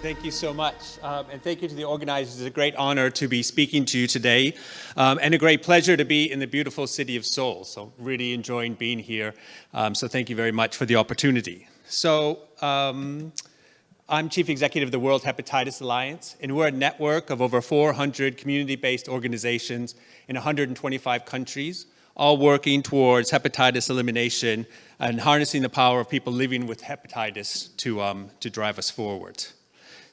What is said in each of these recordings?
Thank you so much. And thank you to the organizers. It's a great honor to be speaking to you today, and a great pleasure to be in the beautiful city of Seoul. So really enjoying being here. So thank you very much for the opportunity. So I'm Chief Executive of the World Hepatitis Alliance, and we're a network of over 400 community-based organizations in 125 countries, all working towards hepatitis elimination and harnessing the power of people living with hepatitis to drive us forward.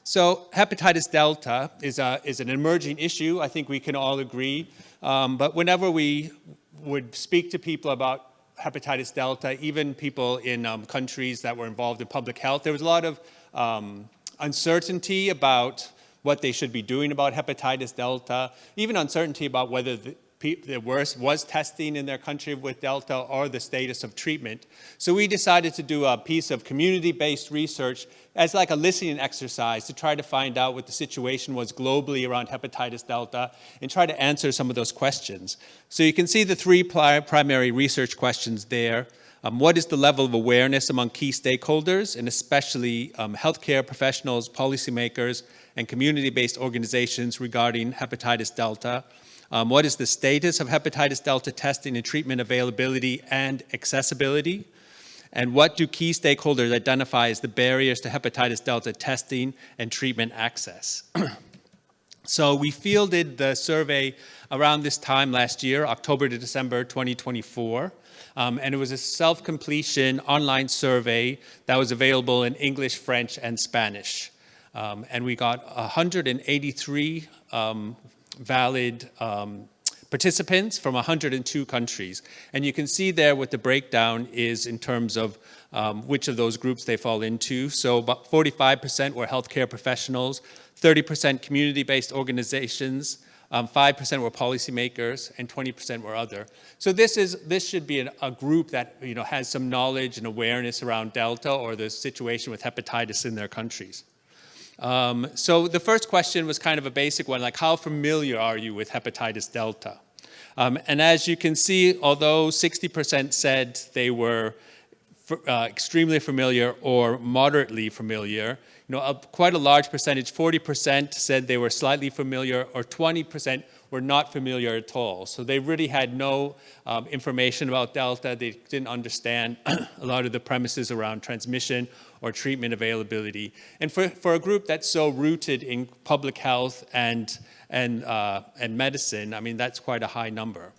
So hepatitis delta is an emerging issue. I think we can all agree. But whenever we would speak to people about hepatitis delta, even people in countries that were involved in public health, there was a lot of uncertainty about what they should be doing about hepatitis delta, even uncertainty about whether there was testing in their country with delta or the status of treatment. So we decided to do a piece of community-based research as like a listening exercise to try to find out what the situation was globally around hepatitis delta and try to answer some of those questions. So you can see the three primary research questions there. What is the level of awareness among key stakeholders, and especially healthcare professionals, policymakers, and community-based organizations regarding hepatitis delta? What is the status of hepatitis delta testing and treatment availability and accessibility? And what do key stakeholders identify as the barriers to hepatitis delta testing and treatment access? So we fielded the survey around this time last year, October to December 2024. And it was a self-completion online survey that was available in English, French, and Spanish. And we got 183 valid participants from 102 countries. And you can see there what the breakdown is in terms of which of those groups they fall into. So about 45% were healthcare professionals, 30% community-based organizations, 5% were policymakers, and 20% were other. So this should be a group that has some knowledge and awareness around Delta or the situation with hepatitis in their countries. So the first question was kind of a basic one, like how familiar are you with hepatitis delta? And as you can see, although 60% said they were extremely familiar or moderately familiar, quite a large percentage, 40% said they were slightly familiar, or 20% were not familiar at all. So they really had no information about Delta. They didn't understand a lot of the premises around transmission or treatment availability. And for a group that's so rooted in public health and medicine, I mean, that's quite a high number,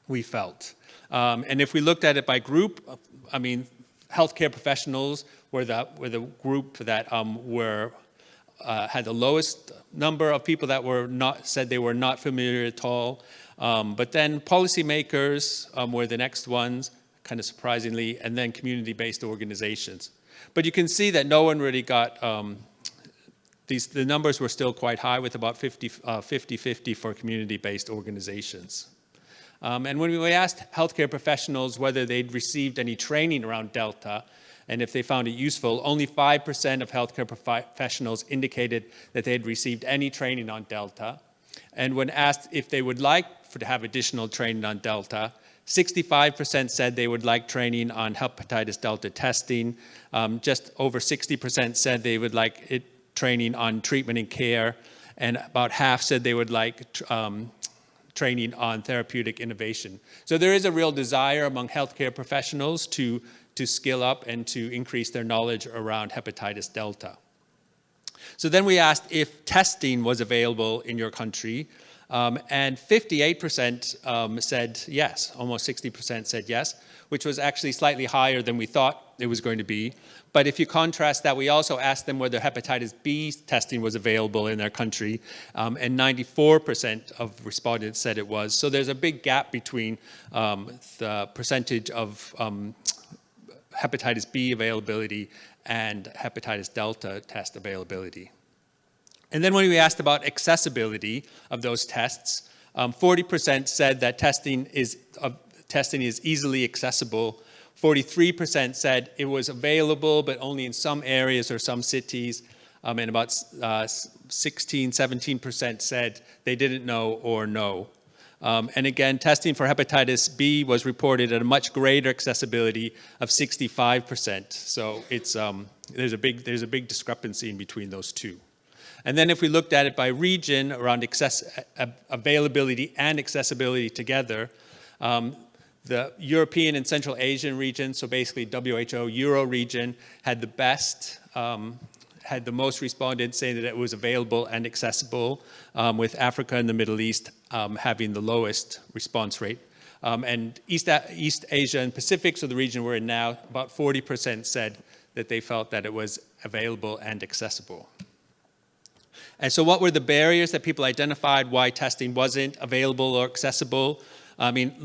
we felt. And if we looked at it by group, I mean, healthcare professionals were the group that had the lowest number of people that said they were not familiar at all. But then policymakers were the next ones, kind of surprisingly, and then community-based organizations. But you can see that no one really got, the numbers were still quite high, with about 50-50 for community-based organizations. And when we asked healthcare professionals whether they'd received any training around Delta, and if they found it useful, only 5% of healthcare professionals indicated that they had received any training on Delta. And when asked if they would like to have additional training on Delta, 65% said they would like training on hepatitis delta testing. Just over 60% said they would like training on treatment and care. And about half said they would like training on therapeutic innovation. So there is a real desire among healthcare professionals to skill up and to increase their knowledge around hepatitis delta. So then we asked if testing was available in your country, and 58% said yes, almost 60% said yes, which was actually slightly higher than we thought it was going to be. But if you contrast that, we also asked them whether hepatitis B testing was available in their country, and 94% of respondents said it was. So there's a big gap between the percentage of hepatitis B availability and hepatitis delta test availability. And then when we asked about accessibility of those tests, 40% said that testing is easily accessible. 43% said it was available, but only in some areas or some cities. And about 17% said they didn't know or no. And again, testing for hepatitis B was reported at a much greater accessibility of 65%. So it's, there's a big discrepancy in between those two. And then if we looked at it by region around availability and accessibility together, the European and Central Asian region, so basically WHO Euro region, had the best, had the most respondents saying that it was available and accessible, with Africa and the Middle East having the lowest response rate. And East Asia and Pacific, so the region we're in now, about 40% said that they felt that it was available and accessible. And so what were the barriers that people identified why testing wasn't available or accessible? I mean,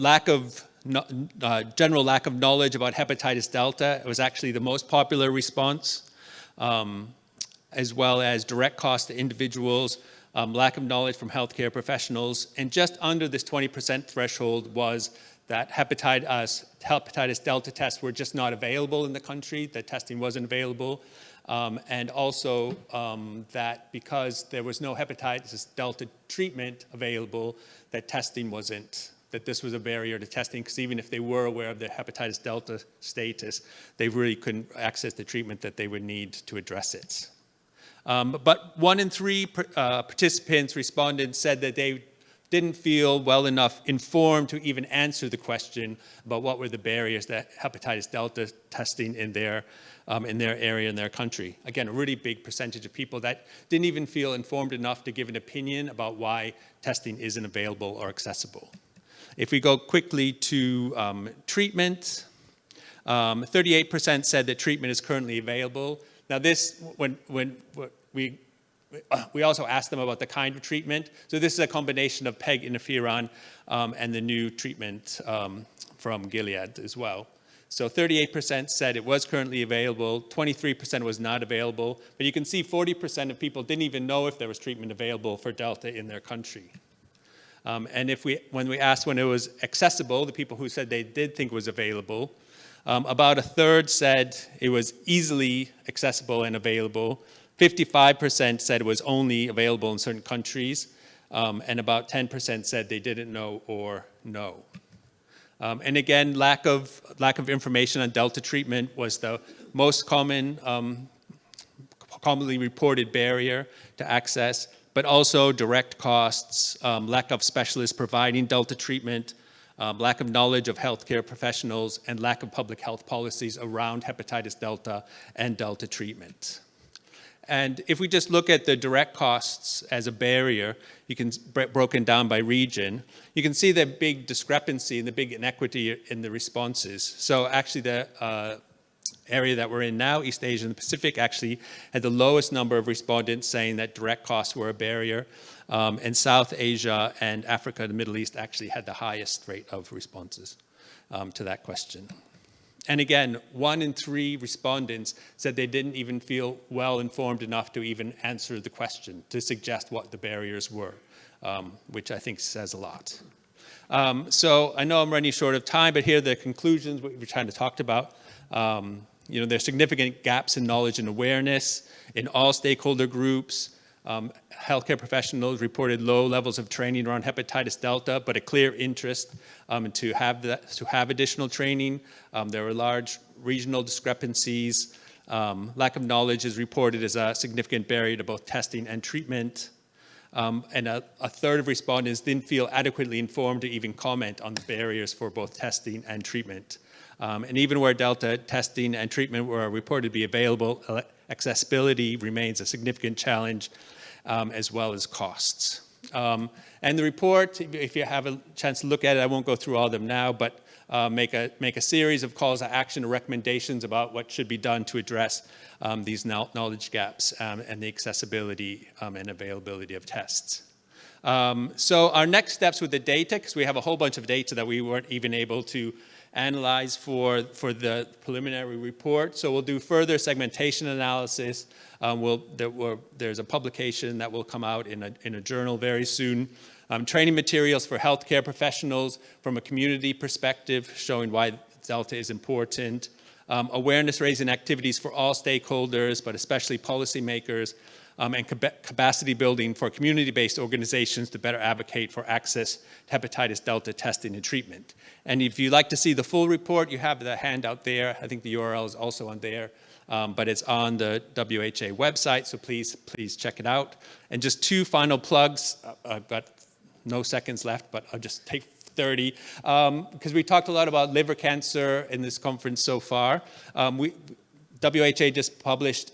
general lack of knowledge about hepatitis delta. It was actually the most popular response, as well as direct cost to individuals, lack of knowledge from healthcare professionals, and just under this 20% threshold was that hepatitis delta tests were just not available in the country, that testing wasn't available, and also that because there was no hepatitis delta treatment available, that testing wasn't, that this was a barrier to testing, because even if they were aware of their hepatitis delta status, they really couldn't access the treatment that they would need to address it. But 1 in 3 respondents said that they didn't feel well enough informed to even answer the question about what were the barriers that hepatitis delta testing in their area, in their country. Again, a really big percentage of people that didn't even feel informed enough to give an opinion about why testing isn't available or accessible. If we go quickly to treatment, 38% said that treatment is currently available. Now this, when we also asked them about the kind of treatment. So this is a combination of PEG interferon and the new treatment from Gilead as well. So 38% said it was currently available, 23% was not available, but you can see 40% of people didn't even know if there was treatment available for Delta in their country. And when we asked when it was accessible, the people who said they did think it was available, about a third said it was easily accessible and available. 55% said it was only available in certain countries, and about 10% said they didn't know or know. And again, lack of information on Delta treatment was the most commonly reported barrier to access, but also direct costs, lack of specialists providing Delta treatment, lack of knowledge of healthcare professionals, and lack of public health policies around hepatitis delta and Delta treatment. And if we just look at the direct costs as a barrier, you can broken down by region, you can see the big discrepancy and the big inequity in the responses. So actually the area that we're in now, East Asia and the Pacific, actually had the lowest number of respondents saying that direct costs were a barrier. And South Asia and Africa and the Middle East actually had the highest rate of responses to that question. And again, 1 in 3 respondents said they didn't even feel well informed enough to even answer the question, to suggest what the barriers were, which I think says a lot. So I know I'm running short of time, but here are the conclusions we were trying to talk about. You know, there's significant gaps in knowledge and awareness in all stakeholder groups. Healthcare professionals reported low levels of training around hepatitis delta, but a clear interest to have additional training. There were large regional discrepancies. Lack of knowledge is reported as a significant barrier to both testing and treatment. And a third of respondents didn't feel adequately informed to even comment on the barriers for both testing and treatment. And even where Delta testing and treatment were reported to be available, accessibility remains a significant challenge, as well as costs. And the report, if you have a chance to look at it, I won't go through all of them now, but make a series of calls to action and recommendations about what should be done to address these knowledge gaps and the accessibility and availability of tests. So our next steps with the data, because we have a whole bunch of data that we weren't even able to analyze for the preliminary report. So we'll do further segmentation analysis. There's a publication that will come out in a journal very soon. Training materials for healthcare professionals from a community perspective, showing why Delta is important. Awareness raising activities for all stakeholders, but especially policymakers, and capacity building for community-based organizations to better advocate for access to hepatitis delta testing and treatment. And if you'd like to see the full report, you have the handout there. I think the URL is also on there, but it's on the WHA website, so please check it out. And just two final plugs. I've got no seconds left, but I'll just take 30, because we talked a lot about liver cancer in this conference so far. WHA just published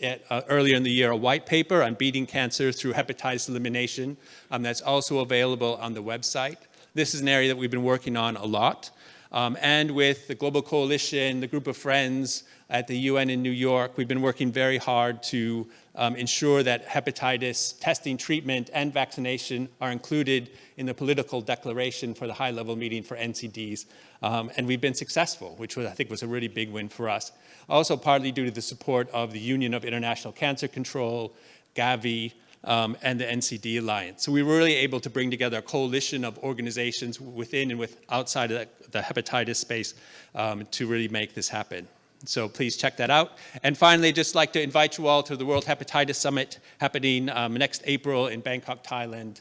earlier in the year a white paper on beating cancer through hepatitis elimination. That's also available on the website. This is an area that we've been working on a lot. And with the Global Coalition, the group of friends at the UN in New York, we've been working very hard to ensure that hepatitis testing, treatment, and vaccination are included in the political declaration for the high-level meeting for NCDs. And we've been successful, which I think was a really big win for us. Also partly due to the support of the Union of International Cancer Control, Gavi, and the NCD Alliance. So we were really able to bring together a coalition of organizations within and outside of the hepatitis space to really make this happen. So please check that out. And finally, I'd just like to invite you all to the World Hepatitis Summit happening next April in Bangkok, Thailand.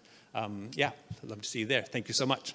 Yeah, I'd love to see you there. Thank you so much.